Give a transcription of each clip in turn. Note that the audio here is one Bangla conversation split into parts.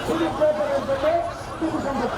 পুলিশ প্রয়োজনের জন্য টুকু সম্ভব।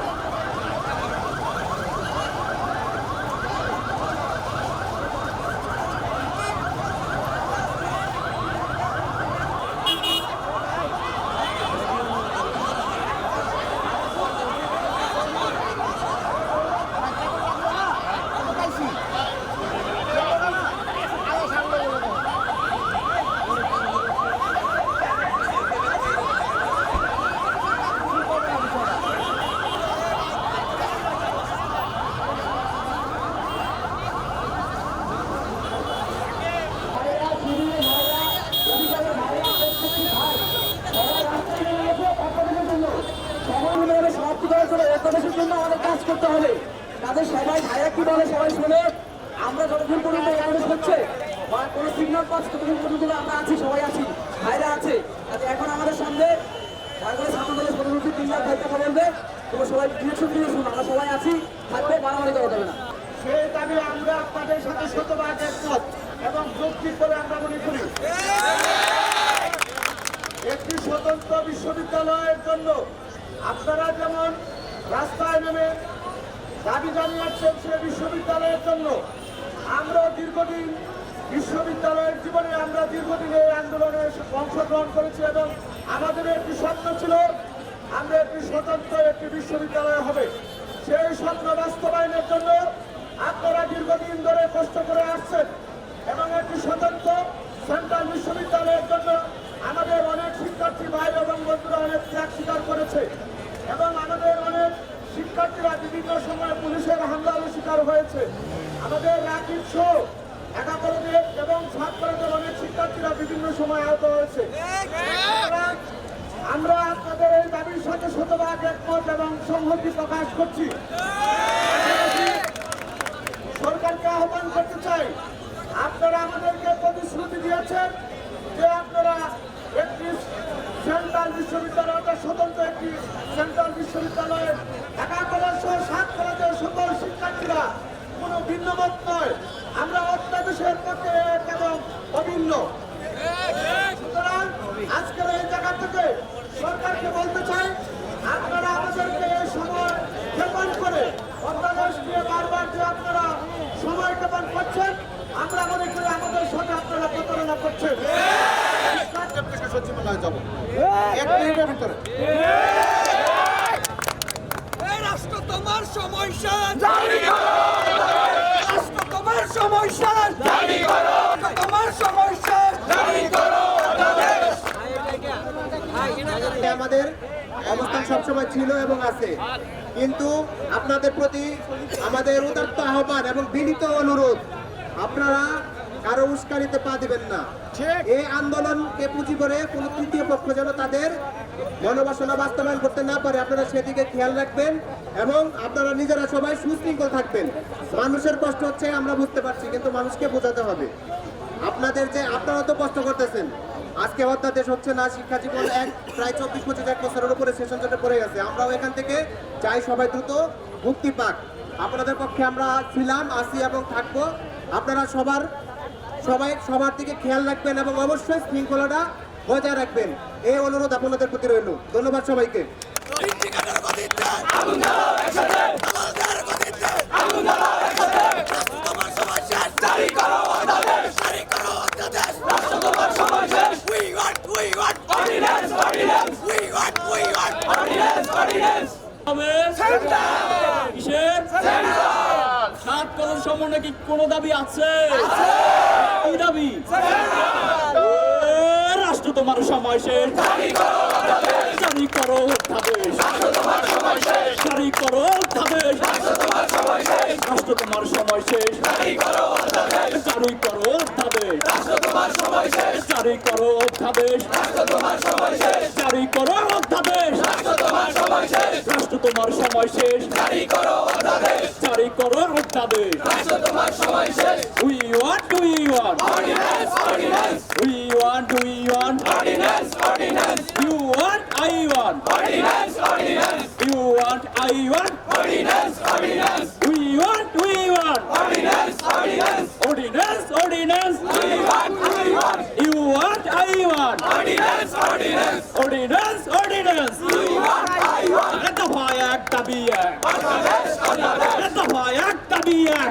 আমাদের কাজ করতে হবে। তাদের সবাই ভাইরা কি বলে সবাই শুনে, আমরা যতক্ষণ পর্যন্ত এখানে হচ্ছে বা কোনো সিগন্যাল পাচ্ছি ততক্ষণ পর্যন্ত আমরা আছি, সবাই আছি, ভাইরা আছে। এখন আমাদের সামনে ছাত্র দলের প্রতিনিধি 3 লাখ ভাই কথা বলবে, তোমরা সবাই ডিরেকশন দিয়ে শুনুন, আমরা সবাই আছি, থাকবে, মারামারি করা যাবে না। সেই দাবি আমরা আপনাদের সাথে শতভাগ একমত এবং যৌক্তিক বলে আমরা মনে করি। একটি স্বতন্ত্র বিশ্ববিদ্যালয়ের জন্য আপনারা যেমন রাস্তায় নেমে দাবি জানিয়েছেন, সে বিশ্ববিদ্যালয়ের জন্য আমরা দীর্ঘদিন বিশ্ববিদ্যালয়ের জীবনে আমরা দীর্ঘদিন এই আন্দোলনে অংশগ্রহণ করেছি এবং আমাদের একটি স্বপ্ন ছিল আমরা একটি স্বতন্ত্র একটি বিশ্ববিদ্যালয় হবে। সেই স্বপ্ন বাস্তবায়নের জন্য আপনারা দীর্ঘদিন ধরে কষ্ট করে আসছেন এবং একটি স্বতন্ত্র সেন্ট্রাল বিশ্ববিদ্যালয়ের জন্য আমাদের অনেক শিক্ষার্থী ভাই এবং বন্ধুরা অনেক ত্যাগ স্বীকার করেছে এবং আমাদের অনেক শিক্ষার্থীরা বিভিন্ন সময়ে পুলিশের হামলার শিকার হয়েছে। আমাদের রাকিব সহ ঢাকা কলেজের এবং সাত কলেজের অনেক শিক্ষার্থীরা বিভিন্ন সময় আহত হয়েছে। আমরা আপনাদের এই দাবির সাথে শতভাগ একমত এবং সংহতি প্রকাশ করছি। সরকারকে আহ্বান করতে চাই, আপনারা আমাদেরকে প্রতিশ্রুতি দিয়েছেন যে আপনারা একটি সেন্ট্রাল বিশ্ববিদ্যালয় অর্থাৎ স্বতন্ত্র একটি সেন্ট্রাল বিশ্ববিদ্যালয়ের ঢাকা কলেজ সহ সাত কলেজের সকল শিক্ষার্থীরা কোনো ভিন্নমত নয়, আমরা অত্যাদেশের পক্ষে এবং অভিন্ন। সুতরাং আজকের এই জায়গা থেকে সরকারকে বলতে চাই, আপনারা আমাদেরকে এই সময় ক্ষেপণ করে অত্যাদেশ নিয়ে বারবার যে আপনারা সময় ক্ষেপণ করছেন, আমরা মনে করি আমাদের সাথে আপনারা প্রতারণা করছেন। সচিবালয়ে যাব 1 মিনিটের ভিতরে। রাষ্ট্র তোমার সময় শেষ, রাষ্ট্র তোমার সময় শেষ, তোমার সময় শেষ। আমাদের অবস্থান সবসময় ছিল এবং আছে, কিন্তু আপনাদের প্রতি আমাদের উদাত্ত আহ্বান এবং বিনীত অনুরোধ, আপনারা কারো উস্কানিতে পা দিবেন না। এই আন্দোলনকে পুঁজি করে কোন তৃতীয় পক্ষ যেন তাদের মনোবাসনা বাস্তবায়ন করতে না পারে, আপনারা সেদিকে খেয়াল রাখবেন এবং আপনারা নিজেরা সবাই সুশৃঙ্খল থাকবেন। মানুষের কষ্ট হচ্ছে আমরা বুঝতে পারছি, কিন্তু মানুষকে বোঝাতে হবে। আপনাদের যে আপনারা তো কষ্ট করতেছেন, আজকে অধ্যাদেশ হচ্ছে না, শিক্ষা জীবন প্রায় 24-25 বছরের উপরে সেশন জটে পড়ে গেছে। আমরাও এখান থেকে চাই সবাই দ্রুত মুক্তি পাক। আপনাদের পক্ষে আমরা ছিলাম, আছি এবং থাকবো। আপনারা সবার দিকে খেয়াল রাখবেন এবং অবশ্যই শৃঙ্খলাটা বজায় রাখবেন, এই অনুরোধ আপনাদের প্রতি রইল। ধন্যবাদ সবাইকে। সাত কলেজ সম্বন্ধে কি কোনো দাবি আছে? কি দাবি? রাষ্ট্র তোমার সময় শেষ, জারি করো অধ্যাদেশ, জারি করো অধ্যাদেশ, রাষ্ট্র তোমার সময় শেষ, জারি করো অধ্যাদেশ, জারি করো অধ্যাদেশ, জারি করো অধ্যাদেশ, জারি করো অধ্যাদেশ, রাষ্ট্র তোমার সময় শেষ, জারি করো অধ্যাদেশ, জারি করো অধ্যাদেশ, রাষ্ট্র তোমার সময় শেষ। We want ordinance, ordinance. We want ordinance, ordinance. You want, I want ordinance, ordinance. You want, I want ordinance, ordinance. We want ordinance, ordinance. Ordinance, ordinance. We want. You want, I want ordinance, ordinance. Ordinance, ordinance. We want. দাবি এক, দফা এক দাবি এক।